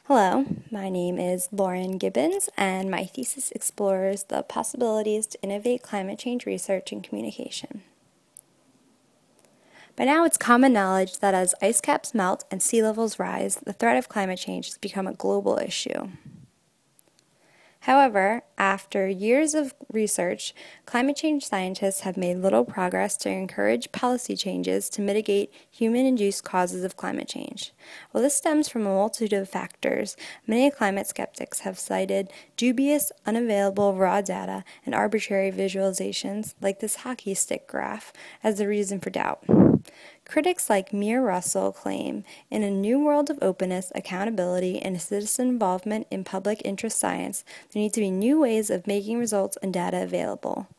Hello, my name is Lauren Gibbons, and my thesis explores the possibilities to innovate climate change research and communication. By now, it's common knowledge that as ice caps melt and sea levels rise, the threat of climate change has become a global issue. However, after years of research, climate change scientists have made little progress to encourage policy changes to mitigate human-induced causes of climate change. While this stems from a multitude of factors, many climate skeptics have cited dubious, unavailable raw data and arbitrary visualizations, like this hockey stick graph, as the reason for doubt. Critics like Mir Russell claim, in a new world of openness, accountability, and citizen involvement in public interest science, there need to be new ways of making results and data available.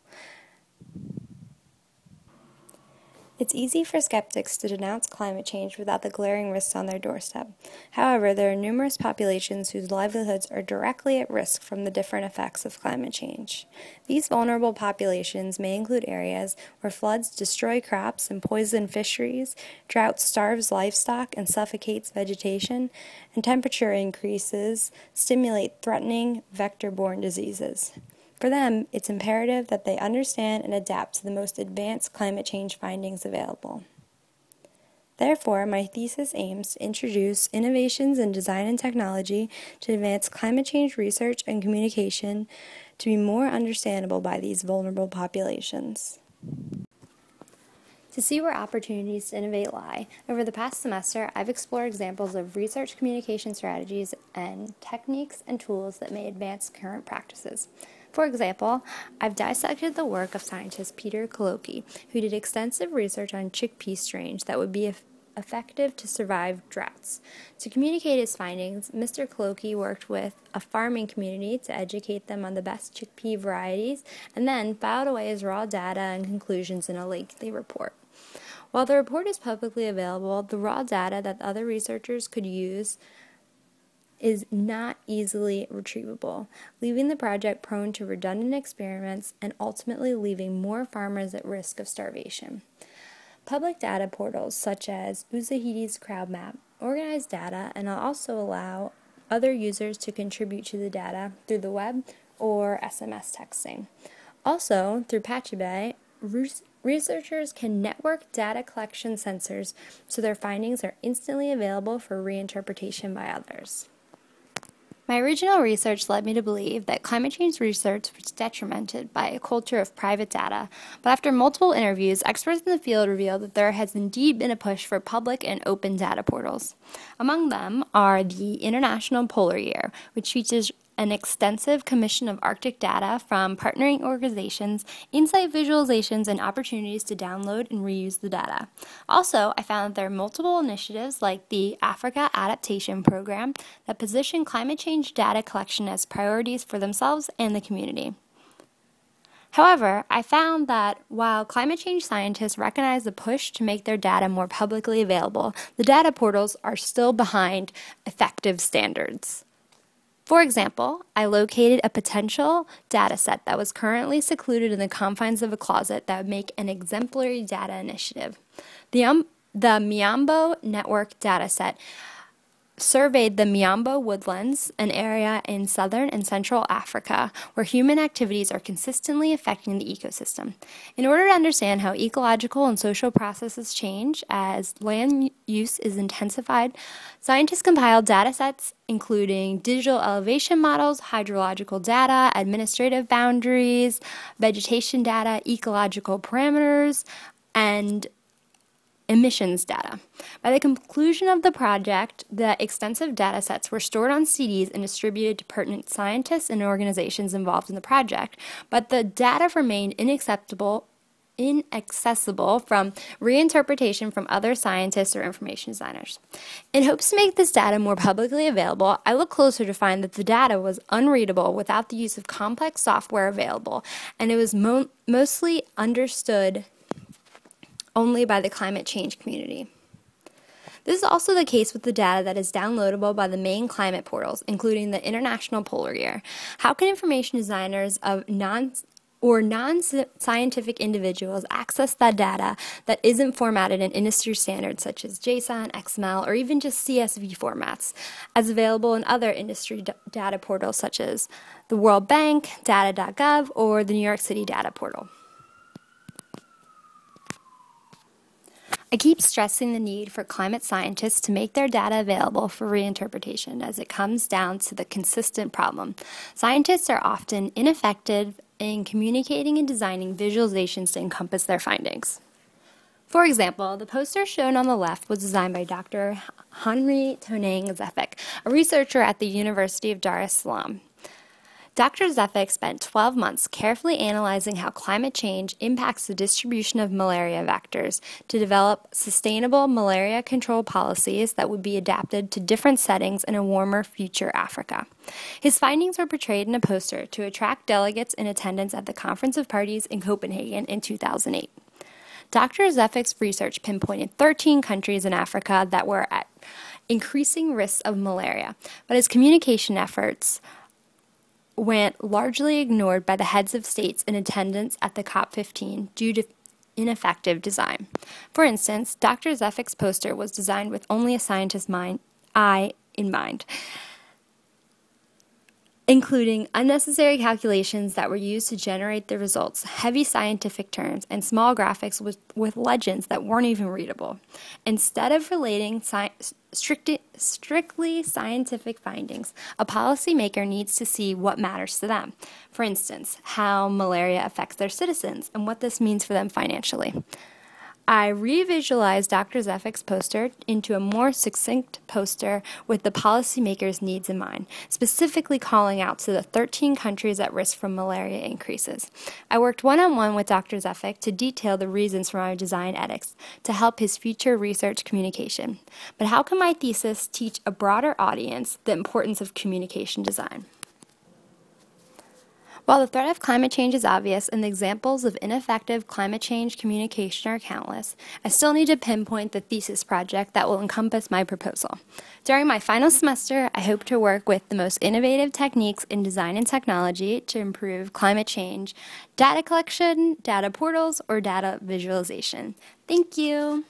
It's easy for skeptics to denounce climate change without the glaring risks on their doorstep. However, there are numerous populations whose livelihoods are directly at risk from the different effects of climate change. These vulnerable populations may include areas where floods destroy crops and poison fisheries, drought starves livestock and suffocates vegetation, and temperature increases stimulate threatening vector-borne diseases. For them, it's imperative that they understand and adapt to the most advanced climate change findings available. Therefore, my thesis aims to introduce innovations in design and technology to advance climate change research and communication to be more understandable by these vulnerable populations. To see where opportunities to innovate lie, over the past semester, I've explored examples of research communication strategies and techniques and tools that may advance current practices. For example, I've dissected the work of scientist Peter Kolocki, who did extensive research on chickpea strains that would be effective to survive droughts. To communicate his findings, Mr. Kolocki worked with a farming community to educate them on the best chickpea varieties, and then filed away his raw data and conclusions in a lengthy report. While the report is publicly available, the raw data that other researchers could use is not easily retrievable, leaving the project prone to redundant experiments and ultimately leaving more farmers at risk of starvation. Public data portals such as Uzahidi's CrowdMap organize data and also allow other users to contribute to the data through the web or SMS texting. Also, through Patchabay, researchers can network data collection sensors so their findings are instantly available for reinterpretation by others. My original research led me to believe that climate change research was detrimented by a culture of private data, but after multiple interviews, experts in the field revealed that there has indeed been a push for public and open data portals. Among them are the International Polar Year, which features an extensive commission of Arctic data from partnering organizations, insight visualizations, and opportunities to download and reuse the data. Also, I found that there are multiple initiatives like the Africa Adaptation Program that position climate change data collection as priorities for themselves and the community. However, I found that while climate change scientists recognize the push to make their data more publicly available, the data portals are still behind effective standards. For example, I located a potential data set that was currently secluded in the confines of a closet that would make an exemplary data initiative. The Miambo Network dataset surveyed the Miambo woodlands, an area in southern and central Africa where human activities are consistently affecting the ecosystem. In order to understand how ecological and social processes change as land use is intensified, scientists compiled datasets including digital elevation models, hydrological data, administrative boundaries, vegetation data, ecological parameters, and emissions data. By the conclusion of the project, the extensive data sets were stored on CDs and distributed to pertinent scientists and organizations involved in the project, but the data remained inaccessible from reinterpretation from other scientists or information designers. In hopes to make this data more publicly available, I looked closer to find that the data was unreadable without the use of complex software available, and it was mostly understood only by the climate change community. This is also the case with the data that is downloadable by the main climate portals, including the International Polar Year. How can information designers of or non-scientific individuals access that data that isn't formatted in industry standards such as JSON, XML, or even just CSV formats, as available in other industry data portals such as the World Bank, data.gov, or the New York City Data Portal. I keep stressing the need for climate scientists to make their data available for reinterpretation, as it comes down to the consistent problem. Scientists are often ineffective in communicating and designing visualizations to encompass their findings. For example, the poster shown on the left was designed by Dr. Henry Tonang Zefik, a researcher at the University of Dar es Salaam. Dr. Zefik spent 12 months carefully analyzing how climate change impacts the distribution of malaria vectors to develop sustainable malaria control policies that would be adapted to different settings in a warmer future Africa. His findings were portrayed in a poster to attract delegates in attendance at the Conference of Parties in Copenhagen in 2008. Dr. Zefik's research pinpointed 13 countries in Africa that were at increasing risks of malaria, but his communication efforts went largely ignored by the heads of states in attendance at the COP15 due to ineffective design. For instance, Dr. Zefik's poster was designed with only a scientist's eye in mind, including unnecessary calculations that were used to generate the results, heavy scientific terms, and small graphics with legends that weren't even readable. Instead of relating strictly scientific findings, a policymaker needs to see what matters to them. For instance, how malaria affects their citizens and what this means for them financially. I revisualized Dr. Zefik's poster into a more succinct poster with the policymakers' needs in mind, specifically calling out to the 13 countries at risk from malaria increases. I worked one-on-one with Dr. Zefik to detail the reasons for my design edits to help his future research communication. But how can my thesis teach a broader audience the importance of communication design? While the threat of climate change is obvious and the examples of ineffective climate change communication are countless, I still need to pinpoint the thesis project that will encompass my proposal. During my final semester, I hope to work with the most innovative techniques in design and technology to improve climate change, data collection, data portals, or data visualization. Thank you.